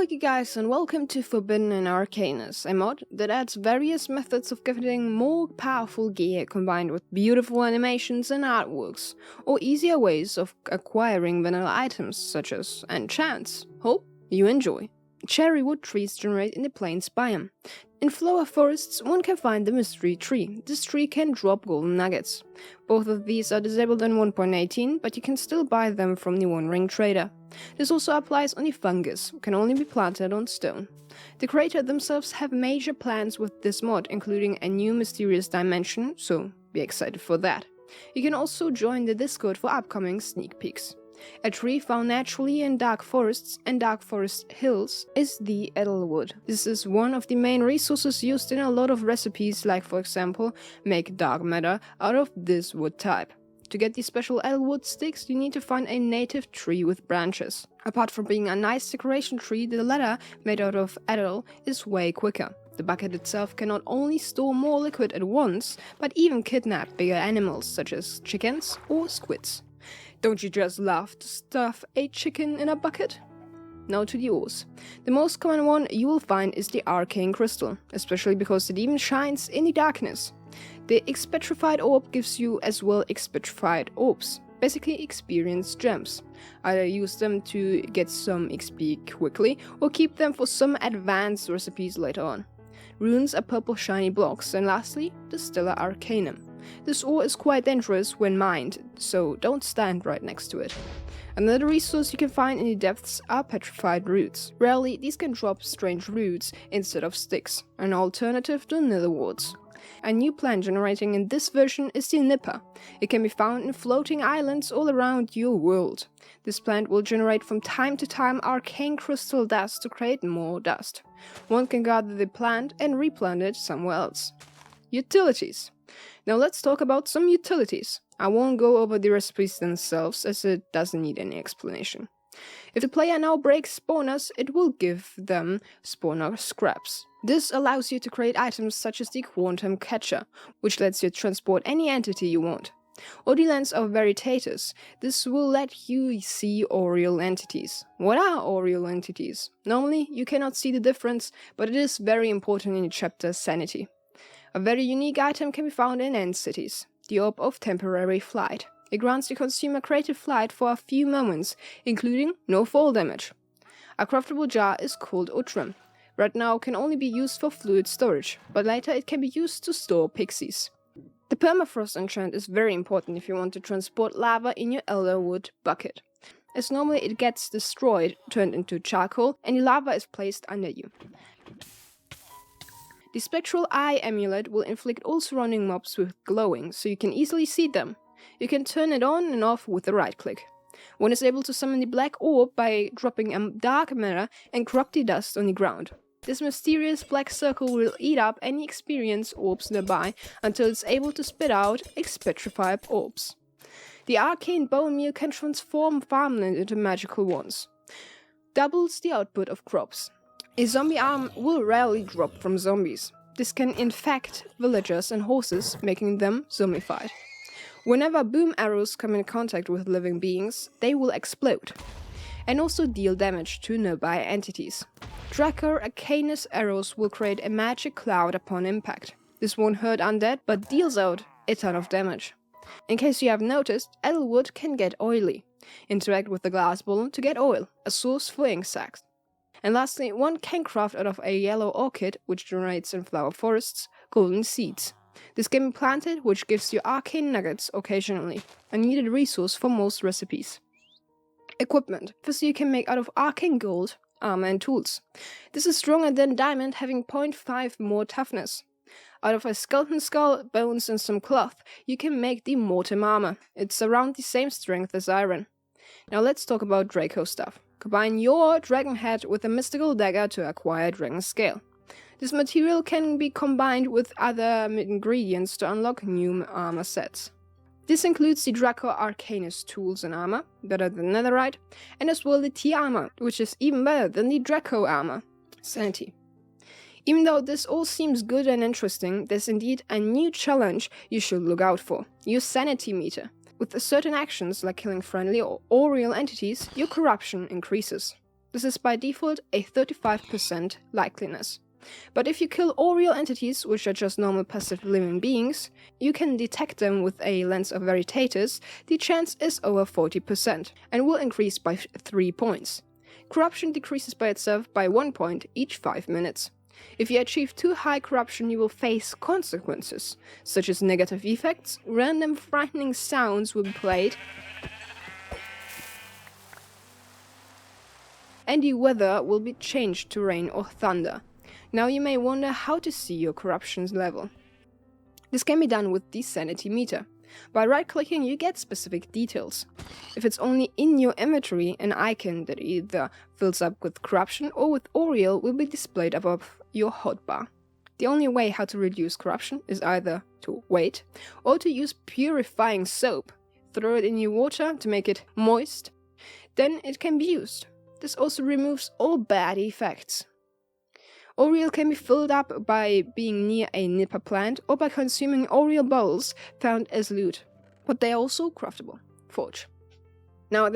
Hello you guys and welcome to Forbidden and Arcanus, a mod that adds various methods of getting more powerful gear combined with beautiful animations and artworks, or easier ways of acquiring vanilla items such as enchants. Hope you enjoy. Cherry wood trees generate in the plains biome. In flower forests, one can find the mystery tree. This tree can drop golden nuggets. Both of these are disabled in 1.18, but you can still buy them from the One Ring Trader. This also applies on the fungus, can only be planted on stone. The creators themselves have major plans with this mod, including a new mysterious dimension, so be excited for that. You can also join the Discord for upcoming sneak peeks. A tree found naturally in dark forests and dark forest hills is the edelwood. This is one of the main resources used in a lot of recipes, like for example, make dark matter out of this wood type. To get these special edelwood sticks, you need to find a native tree with branches. Apart from being a nice decoration tree, the ladder, made out of edel, is way quicker. The bucket itself can not only store more liquid at once, but even kidnap bigger animals such as chickens or squids. Don't you just love to stuff a chicken in a bucket? Now to the ores. The most common one you will find is the arcane crystal, especially because it even shines in the darkness. The expetrified orb gives you as well expetrified orbs, basically experience gems. Either use them to get some XP quickly or keep them for some advanced recipes later on. Runes are purple shiny blocks, and lastly, the stellar arcanum. This ore is quite dangerous when mined, so don't stand right next to it. Another resource you can find in the depths are petrified roots. Rarely, these can drop strange roots instead of sticks, an alternative to nether warts. A new plant generating in this version is the nipper. It can be found in floating islands all around your world. This plant will generate from time to time arcane crystal dust to create more dust. One can gather the plant and replant it somewhere else. Utilities. Now let's talk about some utilities. I won't go over the recipes themselves as it doesn't need any explanation. If the player now breaks spawners, it will give them spawner scraps. This allows you to create items such as the quantum catcher, which lets you transport any entity you want. Or the lens of veritatis. This will let you see aureal entities. What are aureal entities? Normally you cannot see the difference, but it is very important in the chapter Sanity. A very unique item can be found in end cities, the Orb of Temporary Flight. It grants the consumer creative flight for a few moments, including no fall damage. A craftable jar is called Utrim. Right now can only be used for fluid storage, but later it can be used to store pixies. The permafrost enchant is very important if you want to transport lava in your elderwood bucket, as normally it gets destroyed, turned into charcoal, and the lava is placed under you. The Spectral Eye amulet will inflict all surrounding mobs with glowing, so you can easily see them. You can turn it on and off with a right click. One is able to summon the black orb by dropping a dark matter and corrupt the dust on the ground. This mysterious black circle will eat up any experienced orbs nearby until it's able to spit out expetrified orbs. The arcane bone meal can transform farmland into magical ones. Doubles the output of crops. A zombie arm will rarely drop from zombies. This can infect villagers and horses, making them zombified. Whenever boom arrows come in contact with living beings, they will explode, and also deal damage to nearby entities. Draco Arcanus arrows will create a magic cloud upon impact. This won't hurt undead, but deals out a ton of damage. In case you have noticed, edelwood can get oily. Interact with the glass ball to get oil, a source for ink sacs. And lastly, one can craft out of a yellow orchid, which generates in flower forests, golden seeds. This can be planted, which gives you arcane nuggets occasionally, a needed resource for most recipes. Equipment. First, you can make out of arcane gold, armor and tools. This is stronger than diamond, having 0.5 more toughness. Out of a skeleton skull, bones and some cloth, you can make the mortem armor. It's around the same strength as iron. Now let's talk about Draco stuff. Combine your dragon head with a mystical dagger to acquire dragon scale. This material can be combined with other ingredients to unlock new armor sets. This includes the Draco Arcanus tools and armor, better than netherite, and as well the T-armor, which is even better than the Draco armor, Sanity. Even though this all seems good and interesting, there's indeed a new challenge you should look out for, your Sanity meter. With certain actions like killing friendly or real entities, your corruption increases. This is by default a 35% likeliness. But if you kill all real entities, which are just normal passive living beings, you can detect them with a lens of Veritatis, the chance is over 40% and will increase by 3 points. Corruption decreases by itself by 1 point each 5 minutes. If you achieve too high corruption, you will face consequences, such as negative effects, random frightening sounds will be played, and the weather will be changed to rain or thunder. Now you may wonder how to see your corruption level. This can be done with the Sanity meter. By right-clicking, you get specific details. If it's only in your inventory, an icon that either fills up with corruption or with Oriel will be displayed above your hotbar. The only way how to reduce corruption is either to wait or to use purifying soap. Throw it in your water to make it moist, then it can be used. This also removes all bad effects. Oriel can be filled up by being near a nipper plant or by consuming Oriel bowls found as loot, but they are also craftable. Forge. Now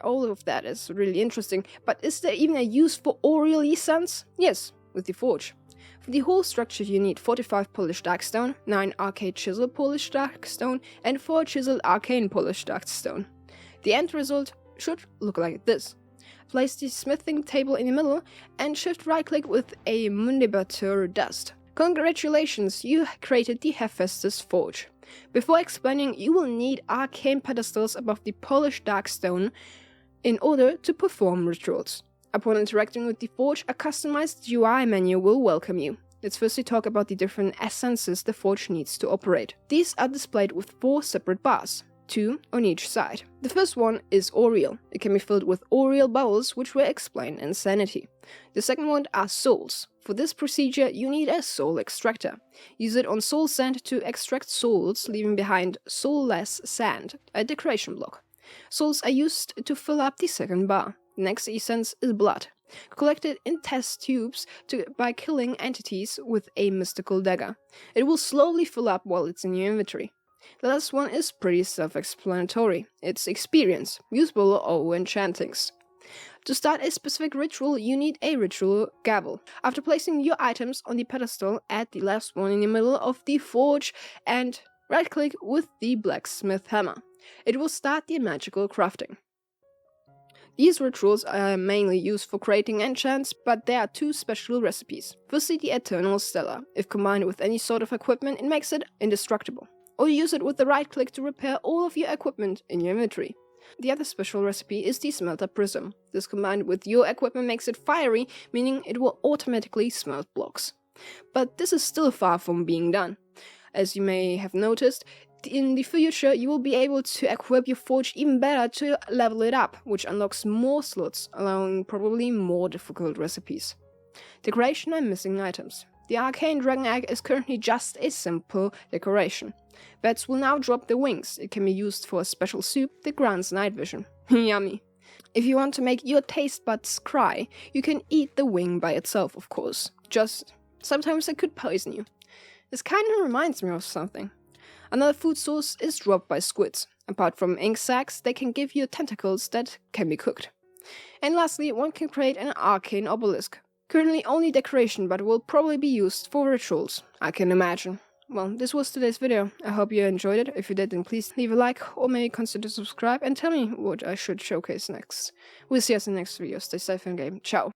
all of that is really interesting, but is there even a use for Oriel essence? Yes, with the Forge. For the whole structure you need 45 polished darkstone, 9 arcane chisel polished darkstone, and 4 chiseled arcane polished darkstone. The end result should look like this. Place the smithing table in the middle and shift right-click with a Mundibatur dust. Congratulations, you created the Hephaestus Forge. Before explaining, you will need arcane pedestals above the polished darkstone in order to perform rituals. Upon interacting with the Forge, a customized UI menu will welcome you. Let's firstly talk about the different essences the Forge needs to operate. These are displayed with 4 separate bars, 2 on each side. The first one is Oriel. It can be filled with Oriel bowls, which were explained in Sanity. The second one are souls. For this procedure, you need a soul extractor. Use it on soul sand to extract souls, leaving behind soulless sand, a decoration block. Souls are used to fill up the second bar. The next essence is blood. Collect it in test tubes by killing entities with a mystical dagger. It will slowly fill up while it's in your inventory. The last one is pretty self-explanatory. It's experience, usable or enchantings. To start a specific ritual, you need a ritual gavel. After placing your items on the pedestal, add the last one in the middle of the forge and right-click with the blacksmith hammer. It will start the magical crafting. These rituals are mainly used for creating enchants, but there are 2 special recipes. Firstly, the Eternal Stellar. If combined with any sort of equipment, it makes it indestructible. Or use it with the right click to repair all of your equipment in your inventory. The other special recipe is the Smelter Prism. This combined with your equipment makes it fiery, meaning it will automatically smelt blocks. But this is still far from being done. As you may have noticed, in the future you will be able to equip your forge even better to level it up, which unlocks more slots, allowing probably more difficult recipes. Decoration and missing items. The Arcane Dragon Egg is currently just a simple decoration. Bats will now drop their wings. It can be used for a special soup that grants night vision. Yummy. If you want to make your taste buds cry, you can eat the wing by itself, of course. Just sometimes it could poison you. This kind of reminds me of something. Another food source is dropped by squids. Apart from ink sacs, they can give you tentacles that can be cooked. And lastly, one can create an arcane obelisk. Currently only decoration, but will probably be used for rituals, I can imagine. Well, this was today's video. I hope you enjoyed it. If you did, then please leave a like or maybe consider subscribe and tell me what I should showcase next. We'll see us in the next video. Stay safe in game. Ciao.